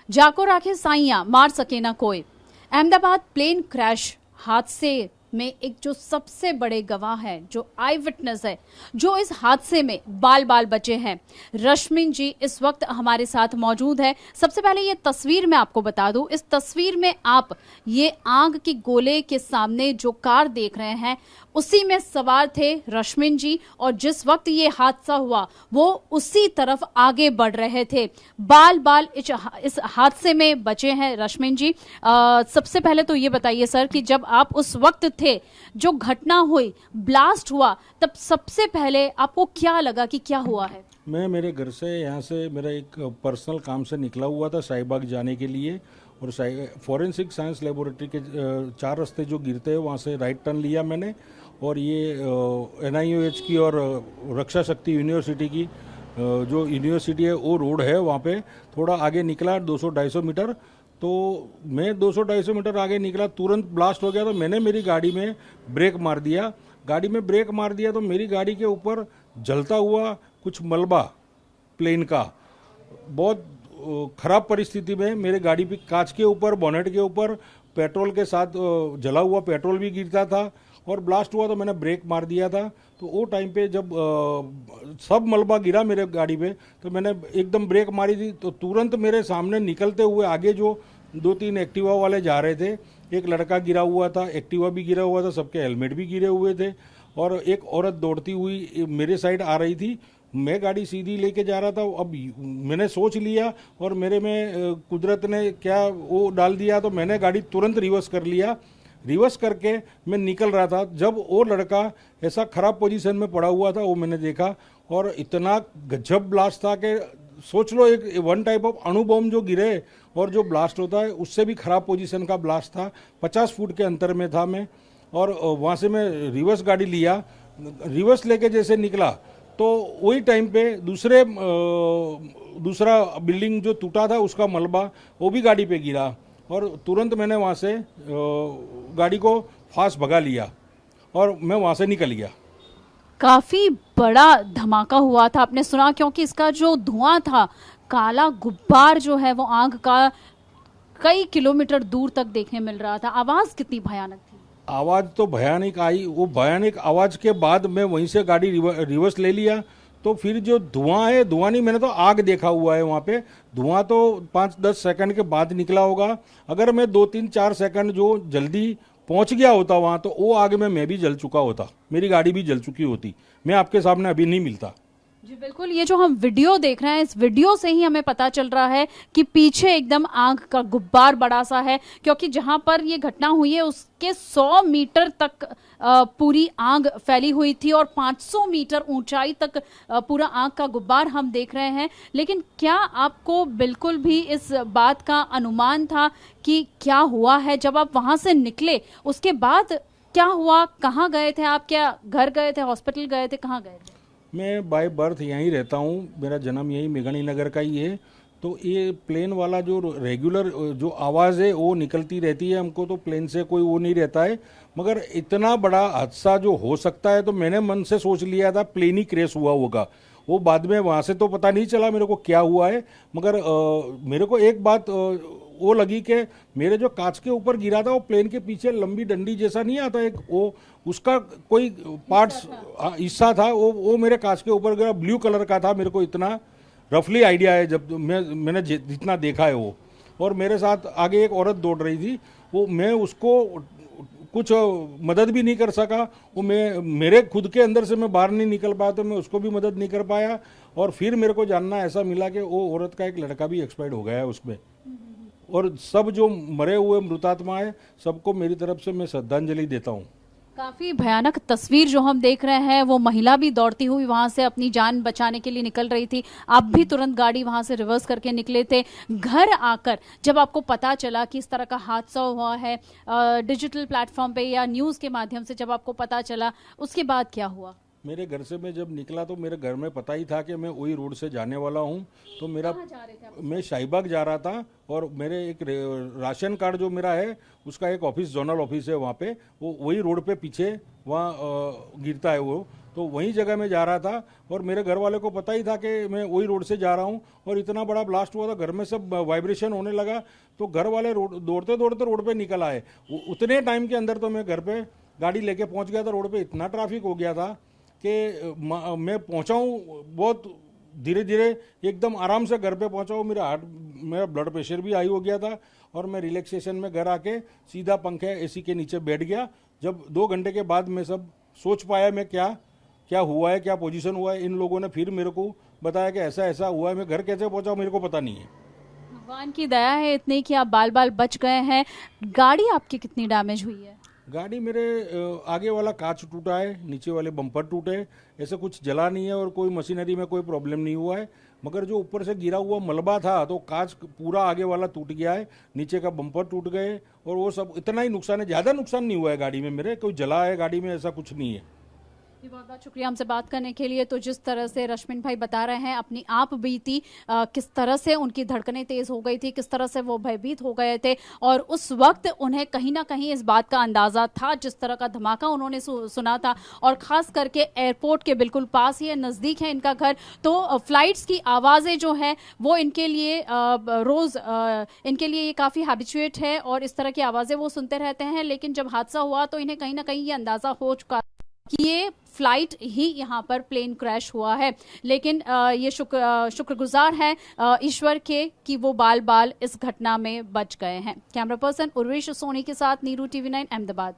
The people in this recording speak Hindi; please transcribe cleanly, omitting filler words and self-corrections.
जाको राखे साइया मार सके ना कोई। अहमदाबाद प्लेन क्रैश हादसे में एक जो सबसे बड़े गवाह है, जो आई विटनेस है, जो इस हादसे में बाल बाल बचे हैं, रश्मिन जी इस वक्त हमारे साथ मौजूद है। सबसे पहले ये तस्वीर मैं आपको बता दूं, इस तस्वीर में आप ये आग की गोले के सामने जो कार देख रहे हैं उसी में सवार थे रश्मिन जी, और जिस वक्त ये हादसा हुआ वो उसी तरफ आगे बढ़ रहे थे। बाल बाल इस हादसे में बचे हैं रश्मिन जी। सबसे पहले तो ये बताइए सर कि जब आप उस वक्त थे, जो घटना हुई, ब्लास्ट हुआ, तब सबसे पहले आपको क्या लगा कि क्या हुआ है? मैं मेरे घर से यहाँ से मेरा एक पर्सनल काम से निकला हुआ था शाहीबाग जाने के लिए, और फॉरेंसिक साइंस लेबोरेटरी के 4 रास्ते जो गिरते हैं वहाँ से राइट टर्न लिया मैंने, और ये NIOH की और रक्षा शक्ति यूनिवर्सिटी की जो यूनिवर्सिटी है वो रोड है, वहाँ पे थोड़ा आगे निकला 200-250 मीटर। तो मैं 200-250 मीटर आगे निकला, तुरंत ब्लास्ट हो गया। तो मैंने मेरी गाड़ी में ब्रेक मार दिया। तो मेरी गाड़ी के ऊपर जलता हुआ कुछ मलबा प्लेन का बहुत खराब परिस्थिति में मेरे गाड़ी पे कांच के ऊपर, बोनेट के ऊपर पेट्रोल के साथ जला हुआ पेट्रोल भी गिरता था, और ब्लास्ट हुआ तो मैंने ब्रेक मार दिया था। तो वो टाइम पे जब सब मलबा गिरा मेरे गाड़ी पे, तो मैंने एकदम ब्रेक मारी थी, तो तुरंत मेरे सामने निकलते हुए आगे जो 2-3 एक्टिवा वाले जा रहे थे, एक लड़का गिरा हुआ था, एक्टिवा भी गिरा हुआ था, सबके हेलमेट भी गिरे हुए थे, और एक औरत दौड़ती हुई मेरे साइड आ रही थी। मैं गाड़ी सीधी लेके जा रहा था। अब मैंने सोच लिया, और मेरे में कुदरत ने क्या वो डाल दिया, तो मैंने गाड़ी तुरंत रिवर्स कर लिया। रिवर्स करके मैं निकल रहा था, जब वो लड़का ऐसा खराब पोजीशन में पड़ा हुआ था वो मैंने देखा, और इतना गजब ब्लास्ट था कि सोच लो, एक वन टाइप ऑफ अणु बम जो गिरे और जो ब्लास्ट होता है उससे भी खराब पोजीशन का ब्लास्ट था। 50 फुट के अंतर में था मैं, और वहाँ से मैं रिवर्स गाड़ी लिया। रिवर्स लेके जैसे निकला तो वही टाइम पे दूसरा बिल्डिंग जो टूटा था उसका मलबा वो भी गाड़ी पे गिरा, और तुरंत मैंने वहाँ से गाड़ी को फास्ट भगा लिया और मैं वहाँ से निकल गया। काफी बड़ा धमाका हुआ था, आपने सुना? क्योंकि इसका जो धुआं था, काला गुब्बार जो है वो आग का कई किलोमीटर दूर तक देखने मिल रहा था। आवाज कितनी भयानक थी! आवाज़ तो भयानक आई। वो भयानक आवाज़ के बाद मैं वहीं से गाड़ी रिवर्स ले लिया। तो फिर जो धुआं है, धुआं नहीं, मैंने तो आग देखा हुआ है वहाँ पे। धुआं तो 5-10 सेकंड के बाद निकला होगा। अगर मैं 2-3-4 सेकंड जो जल्दी पहुँच गया होता वहाँ, तो वो आग में मैं भी जल चुका होता, मेरी गाड़ी भी जल चुकी होती। मैं आपके सामने अभी नहीं मिलता। जी बिल्कुल, ये जो हम वीडियो देख रहे हैं, इस वीडियो से ही हमें पता चल रहा है कि पीछे एकदम आग का गुब्बार बड़ा सा है, क्योंकि जहां पर ये घटना हुई है उसके 100 मीटर तक पूरी आग फैली हुई थी, और 500 मीटर ऊंचाई तक पूरा आग का गुब्बार हम देख रहे हैं। लेकिन क्या आपको बिल्कुल भी इस बात का अनुमान था कि क्या हुआ है? जब आप वहां से निकले उसके बाद क्या हुआ? कहाँ गए थे आप? क्या घर गए थे, हॉस्पिटल गए थे, कहाँ गए थे? मैं बाय बर्थ यहीं रहता हूँ, मेरा जन्म यहीं मेघनी नगर का ही है। तो ये प्लेन वाला जो रेगुलर जो आवाज़ है वो निकलती रहती है, हमको तो प्लेन से कोई वो नहीं रहता है। मगर इतना बड़ा हादसा जो हो सकता है, तो मैंने मन से सोच लिया था प्लेन ही क्रैश हुआ होगा। वो बाद में वहाँ से तो पता नहीं चला मेरे को क्या हुआ है, मगर मेरे को एक बात वो लगी कि मेरे जो कांच के ऊपर गिरा था वो प्लेन के पीछे लंबी डंडी जैसा नहीं आता एक, वो उसका कोई पार्ट्स हिस्सा था, वो मेरे कांच के ऊपर गिरा, ब्लू कलर का था। मेरे को इतना रफली आइडिया है जब मैंने जितना देखा है वो। और मेरे साथ आगे एक औरत दौड़ रही थी, वो मैं उसको कुछ मदद भी नहीं कर सका। वो मेरे खुद के अंदर से मैं बाहर नहीं निकल पाया, तो मैं उसको भी मदद नहीं कर पाया। और फिर मेरे को जानना ऐसा मिला कि वो औरत का एक लड़का भी एक्सपायर्ड हो गया है उसमें। और सब जो मरे हुए मृतात्मा है, सबको मेरी तरफ से मैं श्रद्धांजलि देता हूँ। काफी भयानक तस्वीर जो हम देख रहे हैं, वो महिला भी दौड़ती हुई वहां से अपनी जान बचाने के लिए निकल रही थी। आप भी तुरंत गाड़ी वहां से रिवर्स करके निकले थे। घर आकर जब आपको पता चला कि इस तरह का हादसा हुआ है, डिजिटल प्लेटफॉर्म पे या न्यूज के माध्यम से जब आपको पता चला, उसके बाद क्या हुआ? मेरे घर से मैं जब निकला तो मेरे घर में पता ही था कि मैं वही रोड से जाने वाला हूँ। तो मेरा मैं शाहीबाग जा रहा था, और मेरे एक राशन कार्ड जो मेरा है उसका एक ऑफिस, जोनल ऑफिस है वहाँ पे, वो वही रोड पे पीछे वहाँ गिरता है वो। तो वही जगह में जा रहा था और मेरे घर वाले को पता ही था कि मैं वही रोड से जा रहा हूँ और इतना बड़ा ब्लास्ट हुआ था, घर में सब वाइब्रेशन होने लगा। तो घर वाले दौड़ते दौड़ते रोड पे निकल आए। उतने टाइम के अंदर तो मैं घर पे गाड़ी लेके पहुंच गया था। रोड पे इतना ट्रैफिक हो गया था कि मैं पहुंचा हूँ बहुत धीरे धीरे, एकदम आराम से घर पे पहुंचा हूँ। मेरा ब्लड प्रेशर भी हाई हो गया था और मैं रिलैक्सेशन में घर आके सीधा पंखे एसी के नीचे बैठ गया। जब 2 घंटे के बाद मैं सब सोच पाया मैं क्या क्या हुआ है, क्या पोजीशन हुआ है। इन लोगों ने फिर मेरे को बताया कि ऐसा ऐसा हुआ है। मैं घर कैसे पहुंचा मेरे को पता नहीं है। भगवान की दया है इतनी कि आप बाल बाल बच गए हैं। गाड़ी आपकी कितनी डैमेज हुई है? गाड़ी मेरे आगे वाला कांच टूटा है, नीचे वाले बम्पर टूटे, ऐसे कुछ जला नहीं है और कोई मशीनरी में कोई प्रॉब्लम नहीं हुआ है। मगर जो ऊपर से गिरा हुआ मलबा था तो कांच पूरा आगे वाला टूट गया है, नीचे का बम्पर टूट गए और वो सब इतना ही नुकसान है, ज़्यादा नुकसान नहीं हुआ है गाड़ी में मेरे। कोई जला है गाड़ी में ऐसा कुछ नहीं है। जी, बहुत बहुत शुक्रिया हमसे बात करने के लिए। तो जिस तरह से रश्मिन भाई बता रहे हैं अपनी आप बीती, किस तरह से उनकी धड़कनें तेज हो गई थी, किस तरह से वो भयभीत हो गए थे और उस वक्त उन्हें कहीं ना कहीं इस बात का अंदाजा था, जिस तरह का धमाका उन्होंने सुना था और खास करके एयरपोर्ट के बिल्कुल पास ही है, नजदीक है इनका घर। तो फ्लाइट्स की आवाजें जो है वो इनके लिए रोज इनके लिए ये काफी हैबिचुएट है और इस तरह की आवाजें वो सुनते रहते हैं। लेकिन जब हादसा हुआ तो इन्हें कहीं ना कहीं ये अंदाजा हो चुका कि ये फ्लाइट ही यहाँ पर प्लेन क्रैश हुआ है। लेकिन ये शुक्रगुजार हैं ईश्वर के कि वो बाल बाल इस घटना में बच गए हैं। कैमरा पर्सन उर्वेश सोनी के साथ नीरू, TV9 अहमदाबाद।